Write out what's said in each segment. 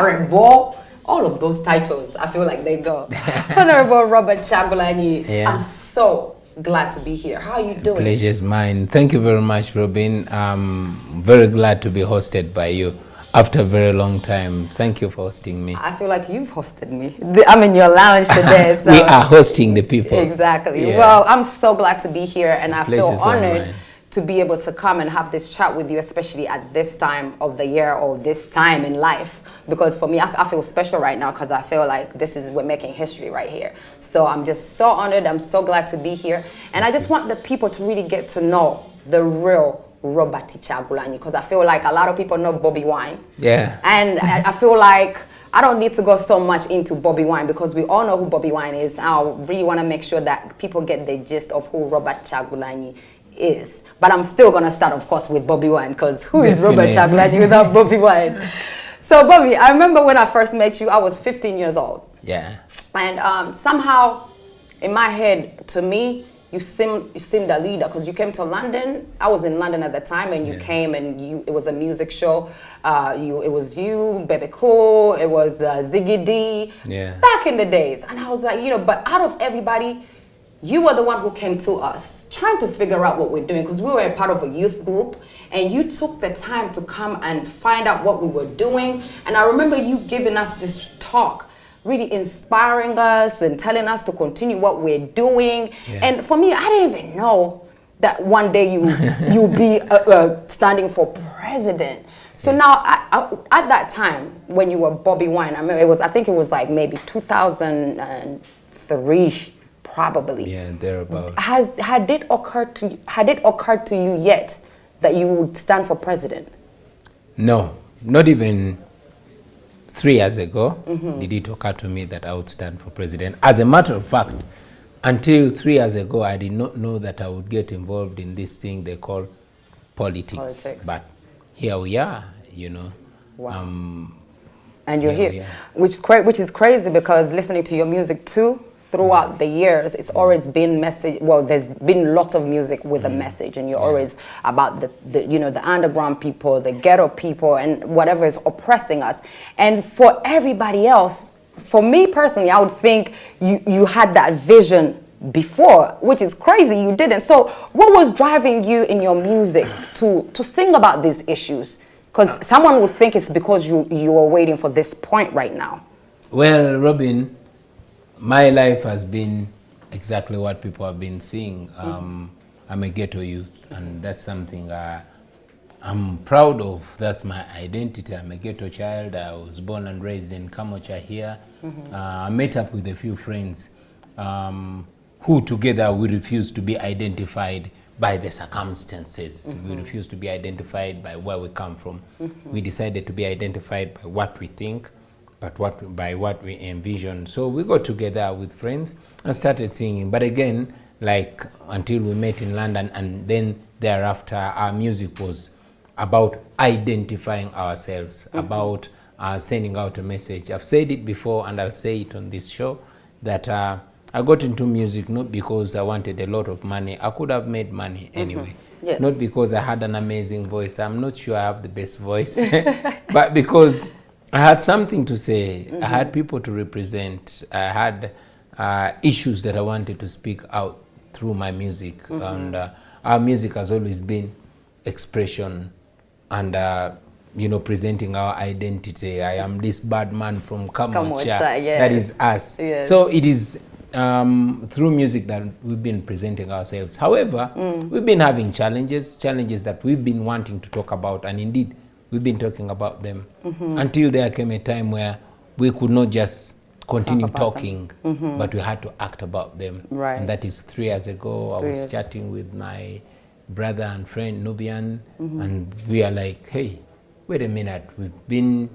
Honorable, all of those titles, I feel like they go. Honorable Robert Kyagulanyi, I'm so glad to be here. How are you doing? Pleasure's mine. Thank you very much, Robin. I'm very glad to be hosted by you after a very long time. Thank you for hosting me. I feel like you've hosted me. I'm in your lounge today. So. We are hosting the people. Exactly. Yeah. Well, I'm so glad to be here, and I feel honored to be able to come and have this chat with you, especially at this time of the year or this time in life. Because for me, I feel special right now because I feel like we're making history right here. So I'm just so honored. I'm so glad to be here. And I just want the people to really get to know the real Robert Kyagulanyi, because I feel like a lot of people know Bobiwine. Yeah. And I feel like I don't need to go so much into Bobiwine because we all know who Bobiwine is. I really want to make sure that people get the gist of who Robert Kyagulanyi is. But I'm still going to start, of course, with Bobiwine, because who is Robert Kyagulanyi without Bobiwine? So, Bobby, I remember when I first met you, I was 15 years old. Yeah. And somehow, in my head, to me, you seemed a leader because you came to London. I was in London at the time, and you came and it was a music show. It was you, Baby Cool, it was Ziggy D. Yeah. Back in the days. And I was like, but out of everybody, you were the one who came to us trying to figure out what we're doing, because we were a part of a youth group, and you took the time to come and find out what we were doing. And I remember you giving us this talk, really inspiring us and telling us to continue what we're doing. Yeah. And for me, I didn't even know that one day you'll be standing for president. So now, at that time, when you were Bobiwine, I think it was like maybe 2003. Probably. Yeah, thereabout. Had it occurred to you yet that you would stand for president? No, not even 3 years ago did it occur to me that I would stand for president. As a matter of fact, until 3 years ago, I did not know that I would get involved in this thing they call politics. But here we are, Wow. And you're here. Which is crazy, because listening to your music too, throughout the years, it's always been message. Well, there's been lots of music with a message, and you're always about the underground people, the ghetto people, and whatever is oppressing us. And for everybody else, for me personally, I would think you had that vision before, which is crazy you didn't. So what was driving you in your music to sing about these issues? Because someone would think it's because you are waiting for this point right now. Well, Robin, my life has been exactly what people have been seeing. I'm a ghetto youth, and that's something I'm proud of. That's my identity. I'm a ghetto child. I was born and raised in Kamocha here. I met up with a few friends who together we refuse to be identified by the circumstances. We refuse to be identified by where we come from. We decided to be identified by what we think, but by what we envision. So we got together with friends and started singing. But again, like until we met in London, and then thereafter, our music was about identifying ourselves, about sending out a message. I've said it before, and I'll say it on this show, that I got into music not because I wanted a lot of money. I could have made money anyway. Yes. Not because I had an amazing voice. I'm not sure I have the best voice, but because I had something to say. I had people to represent. I had issues that I wanted to speak out through my music. And our music has always been expression and, presenting our identity. I am this bad man from Kamocha. Yes. That is us. Yes. So it is through music that we've been presenting ourselves. However, we've been having challenges that we've been wanting to talk about, and indeed, we've been talking about them until there came a time where we could not just continue talking, but we had to act about them. Right. And that is 3 years ago. I was chatting with my brother and friend Nubian, and we are like, hey, wait a minute. We've been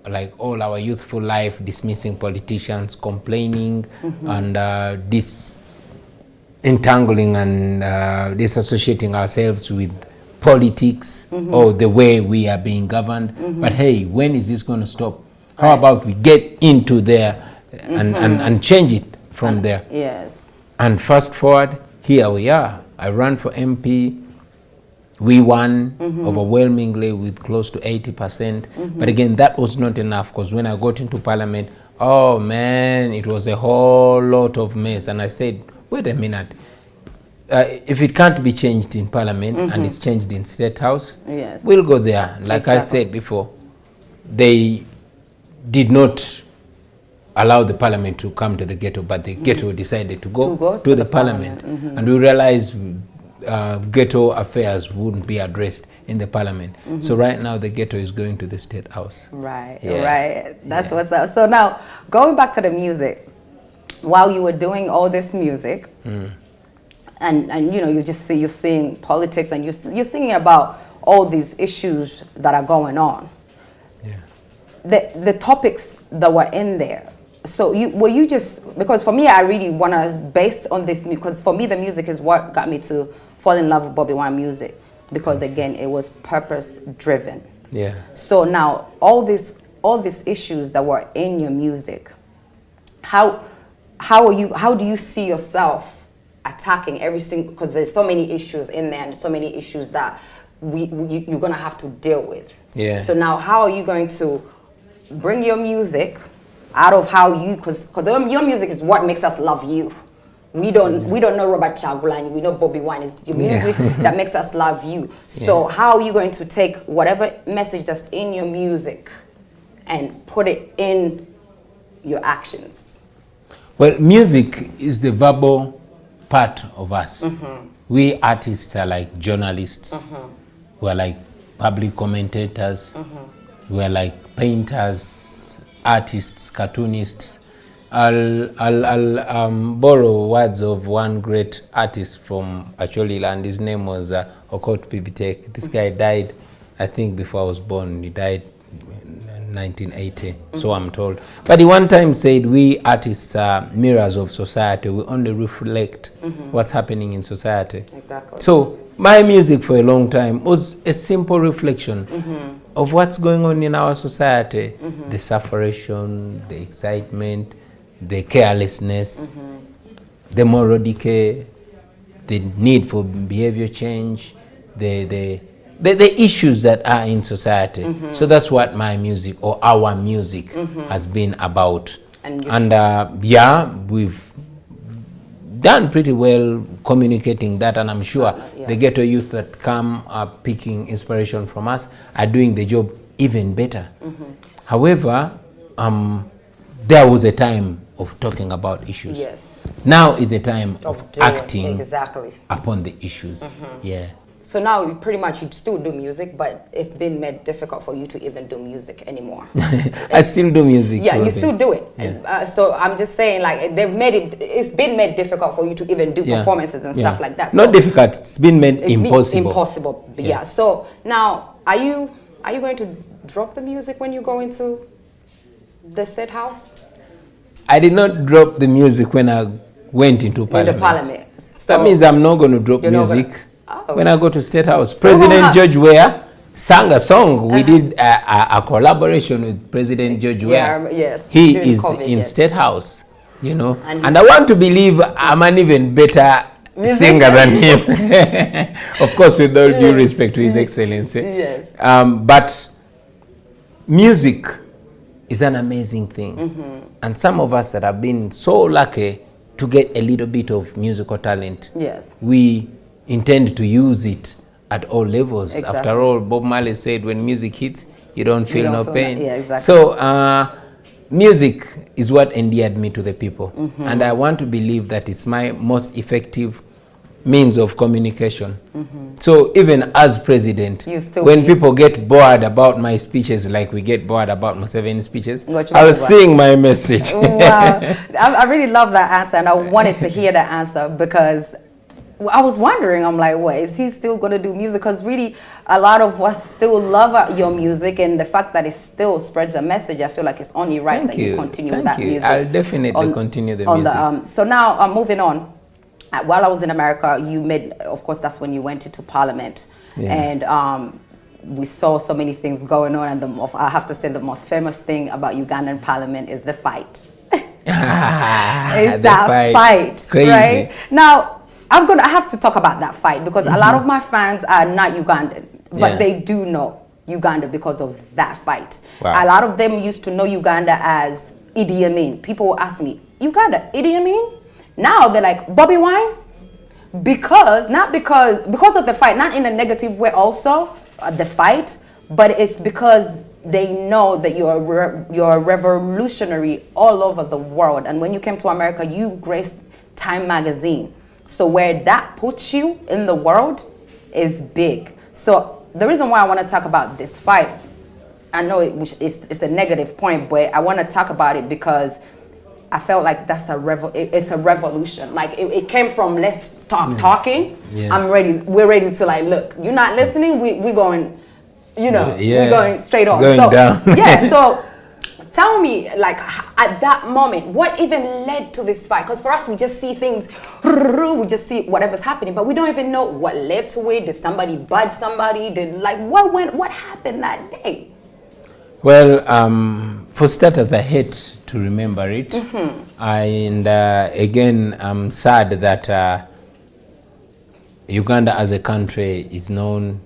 like all our youthful life dismissing politicians, complaining, and entangling and disassociating ourselves with politics or the way we are being governed. But hey, when is this going to stop? How about we get into there and change it from there? Yes. And fast forward, here we are. I ran for MP We won overwhelmingly with close to 80%. But again, that was not enough, because when I got into parliament, oh man, it was a whole lot of mess. And I said, wait a minute. If it can't be changed in parliament and it's changed in state house, yes, we'll go there. Like I said before, they did not allow the parliament to come to the ghetto, but the ghetto decided to go to the parliament. And we realized ghetto affairs wouldn't be addressed in the parliament. So right now the ghetto is going to the state house. Right, right. That's what's up. So now, going back to the music, while you were doing all this music, and you know, you're seeing politics, and you're singing about all these issues that are going on. Yeah. The topics that were in there. So were you just, because for me, I really want to base on this, because for me the music is what got me to fall in love with Bobiwine music, because again it was purpose driven. Yeah. So now all these issues that were in your music, how do you see yourself attacking every single, because there's so many issues in there and so many issues that you're gonna have to deal with. Yeah. So now how are you going to bring your music out of how you, because your music is what makes us love you. We don't know Robert Chagulanyi, we know Bobiwine. Is your music that makes us love you. So how are you going to take whatever message that's in your music and put it in your actions? Well, music is the verbal part of us. We artists are like journalists. We're like public commentators. We're like painters, artists, cartoonists. I'll borrow words of one great artist from Acholi, and his name was Okot Pibitek. This guy died, I think, before I was born. He died in 1980, so I'm told. But he one time said, we artists are mirrors of society. We only reflect what's happening in society. Exactly. So my music for a long time was a simple reflection of what's going on in our society. The sufferation, the excitement, the carelessness, the moral decay, the need for behavior change, the issues that are in society. So that's what my music, or our music, has been about. And yeah, we've done pretty well communicating that, and I'm sure the ghetto youth that come are picking inspiration from us are doing the job even better. However, there was a time of talking about issues. Yes. Now is a time of acting upon the issues. Yeah. So now you pretty much, you still do music, but it's been made difficult for you to even do music anymore. I still do music. Yeah, you still do it. Yeah. So I'm just saying, like, it's been made difficult for you to even do performances and stuff like that. So not difficult, it's been made impossible. Impossible, yeah. So now, are you going to drop the music when you go into the said house? I did not drop the music when I went into parliament. In the parliament. So that means I'm not going to drop music when I go to State House. President George Weah sang a song. We did a collaboration with President George Weah. Yes. He is in State House, you know. And I want to believe I'm an even better singer than him. Of course, with all due respect to His Excellency. Yes. But music is an amazing thing. And some of us that have been so lucky to get a little bit of musical talent, we intend to use it at all levels. After all, Bob Marley said, when music hits, you don't feel no pain. Yeah, exactly. So music is what endeared me to the people. And I want to believe that it's my most effective means of communication. So even as president, when people get bored about my speeches, like we get bored about Museveni's speeches, I'll sing my message. Wow. I really love that answer, and I wanted to hear that answer, because I was wondering, I'm like, what, is he still going to do music? Because really, a lot of us still love your music, and the fact that it still spreads a message, I feel like it's only right that you continue with that music. I'll definitely continue the music. So now, moving on. While I was in America, you made, of course, that's when you went into parliament. And we saw so many things going on. And I have to say, the most famous thing about Ugandan parliament is the fight. It's that fight, crazy. Right? Now, I have to talk about that fight because a lot of my fans are not Ugandan, but they do know Uganda because of that fight. Wow. A lot of them used to know Uganda as Idi Amin. People will ask me, Uganda, Idi Amin? Now they're like, Bobiwine? Because of the fight, not in a negative way also, the fight, but it's because they know that you're a revolutionary all over the world. And when you came to America, you graced Time magazine. So where that puts you in the world is big. So the reason why I want to talk about this fight, I know it's a negative point, but I want to talk about it because I felt like that's it's a revolution. Like it came from let's stop talking. Yeah. We're ready to like, look, you're not listening, we're going, we're going straight on. Down. So tell me, like at that moment, what even led to this fight? Because for us, we just see things, we just see whatever's happening, but we don't even know what led to it. Did somebody budge somebody? What happened that day? Well, for starters, I hate to remember it. And again, I'm sad that Uganda as a country is known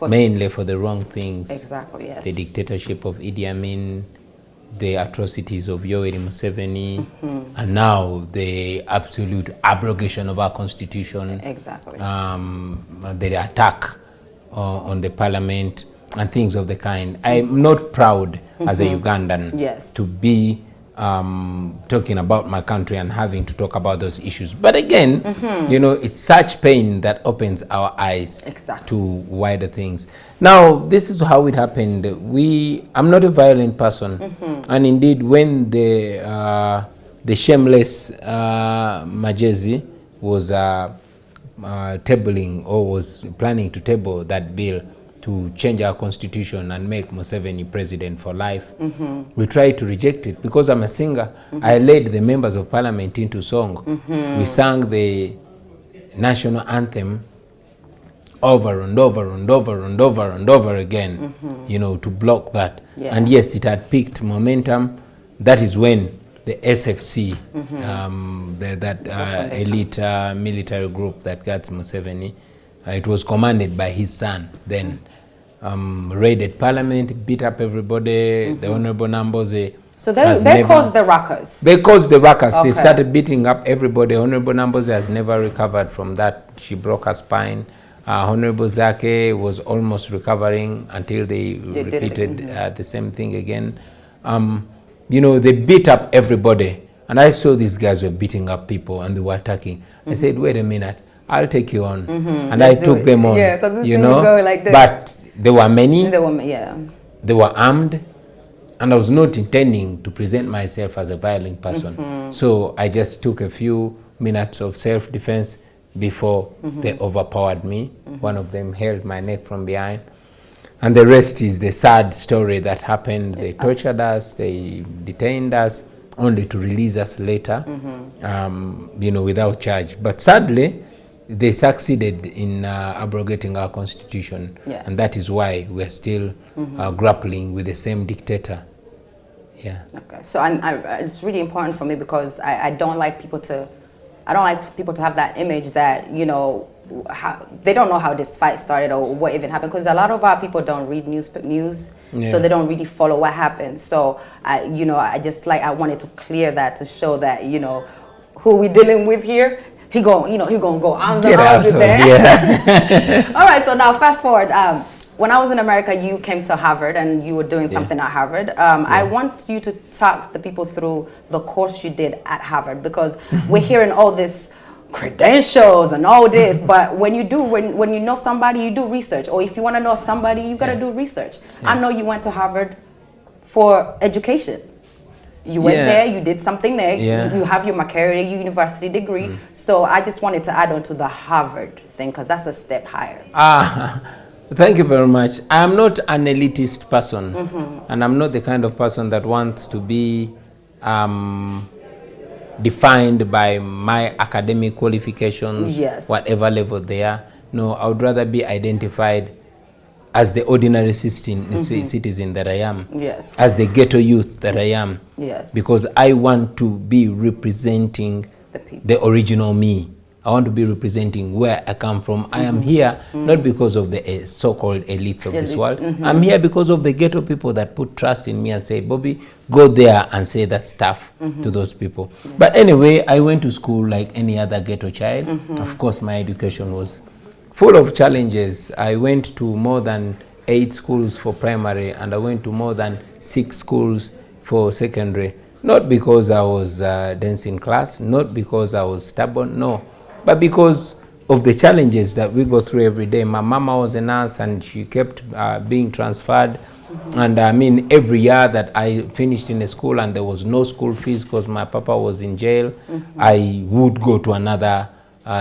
mainly for the wrong things. Exactly, yes. The dictatorship of Idi Amin, the atrocities of Yoweri Museveni, and now the absolute abrogation of our constitution. Exactly. The attack on the parliament and things of the kind. I'm not proud as a Ugandan to be talking about my country and having to talk about those issues. But again, it's such pain that opens our eyes to wider things. Now, this is how it happened. I'm not a violent person. And indeed, when the shameless Majezi was tabling or was planning to table that bill to change our constitution and make Museveni president for life, we tried to reject it. Because I'm a singer, I led the members of parliament into song. We sang the national anthem over and over and over and over and over again, to block that. And yes, it had picked momentum. That is when the SFC, that elite military group that got Museveni, it was commanded by his son then, raided parliament, beat up everybody, the Honorable Namboze. So they caused the ruckus. They caused the ruckus. They started beating up everybody. Honorable Namboze has never recovered from that. She broke her spine. Honorable Zake was almost recovering until they repeated the same thing again. They beat up everybody. And I saw these guys were beating up people and they were attacking. I said, wait a minute, I'll take you on. And I took them on, go like this. But there were many, they were armed, and I was not intending to present myself as a violent person. So I just took a few minutes of self-defense before they overpowered me. One of them held my neck from behind. And the rest is the sad story that happened. They tortured us, they detained us, only to release us later, without charge. But sadly, they succeeded in abrogating our constitution, and that is why we're still grappling with the same dictator. Okay, so it's really important for me because I don't like people to have that image that they don't know how this fight started or what even happened, because a lot of our people don't read news, so they don't really follow what happened. So I wanted to clear that, to show that who we dealing with here. He gonna go on the road with that. All right, so now fast forward. When I was in America, you came to Harvard and you were doing something at Harvard. I want you to talk the people through the course you did at Harvard, because we're hearing all this credentials and all this, but when you know somebody, you do research. Or if you want to know somebody, you got to do research. I know you went to Harvard for education. You went there, you did something there, you have your McCary University degree. So I just wanted to add on to the Harvard thing, because that's a step higher. Thank you very much. I'm not an elitist person, and I'm not the kind of person that wants to be defined by my academic qualifications, whatever level they are. No, I would rather be identified as the ordinary citizen that I am, as the ghetto youth that I am, because I want to be representing the original me. I want to be representing where I come from. I am here not because of the so-called elites of this world. I'm here because of the ghetto people that put trust in me and say, Bobby, go there and say that stuff to those people. But anyway, I went to school like any other ghetto child. Of course, my education was full of challenges. I went to more than 8 schools for primary, and I went to more than 6 schools for secondary. Not because I was dense in class, not because I was stubborn, no. But because of the challenges that we go through every day. My mama was a nurse and she kept being transferred. And I mean, every year that I finished in a school and there was no school fees because my papa was in jail, I would go to another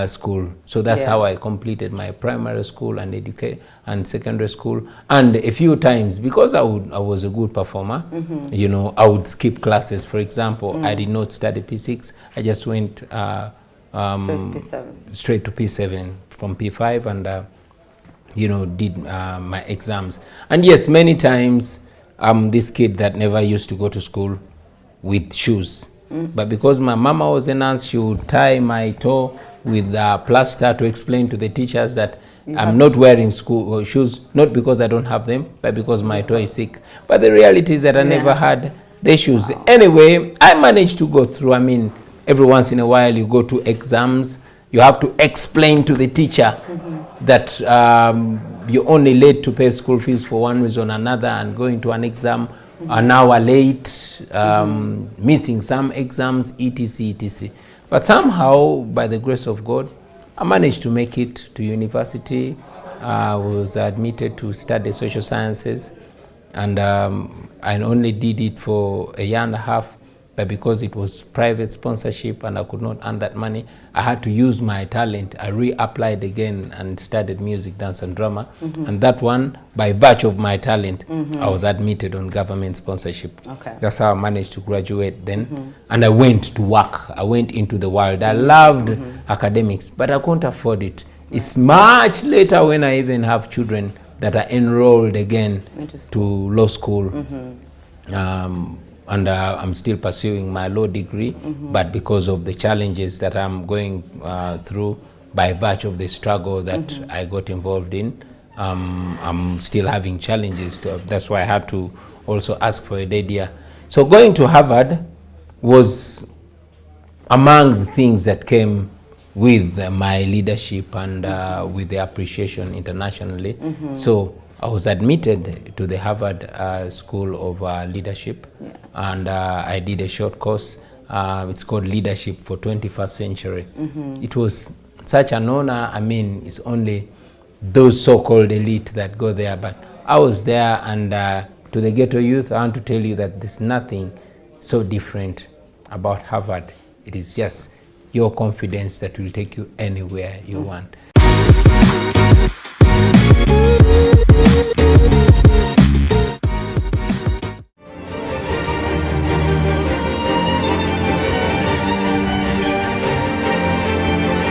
school. So that's how I completed my primary school and secondary school. And a few times, because I was a good performer, you know, I would skip classes. For example, I did not study P6. I just went straight to P7 from P5 and you know, did my exams. And yes, many times I'm this kid that never used to go to school with shoes. But because my mama was a nurse, she would tie my toe with plaster to explain to the teachers that I'm not wearing school shoes, not because I don't have them, but because my toe is sick. But the reality is that I never had the shoes. Anyway, I managed to go through. I mean, every once in a while you go to exams, you have to explain to the teacher that you're only late to pay school fees for one reason or another, and going to an exam an hour late, missing some exams, etc, etc. But somehow, by the grace of God, I managed to make it to university. I was admitted to study social sciences, and I only did it for a year and a half. But because it was private sponsorship and I could not earn that money, I had to use my talent. I reapplied again and studied music, dance and drama. And that one, by virtue of my talent, I was admitted on government sponsorship. That's how I managed to graduate then. And I went to work. I went into the world. I loved academics, but I couldn't afford it. It's much later when I even have children that are enrolled again to law school. And I'm still pursuing my law degree, but because of the challenges that I'm going through by virtue of the struggle that I got involved in, I'm still having challenges. That's why I had to also ask for a dead year. So going to Harvard was among the things that came with my leadership and with the appreciation internationally. So I was admitted to the Harvard School of Leadership, and I did a short course. It's called Leadership for 21st Century. It was such an honor. I mean, it's only those so-called elite that go there, but I was there, and to the ghetto youth, I want to tell you that there's nothing so different about Harvard. It is just your confidence that will take you anywhere you want.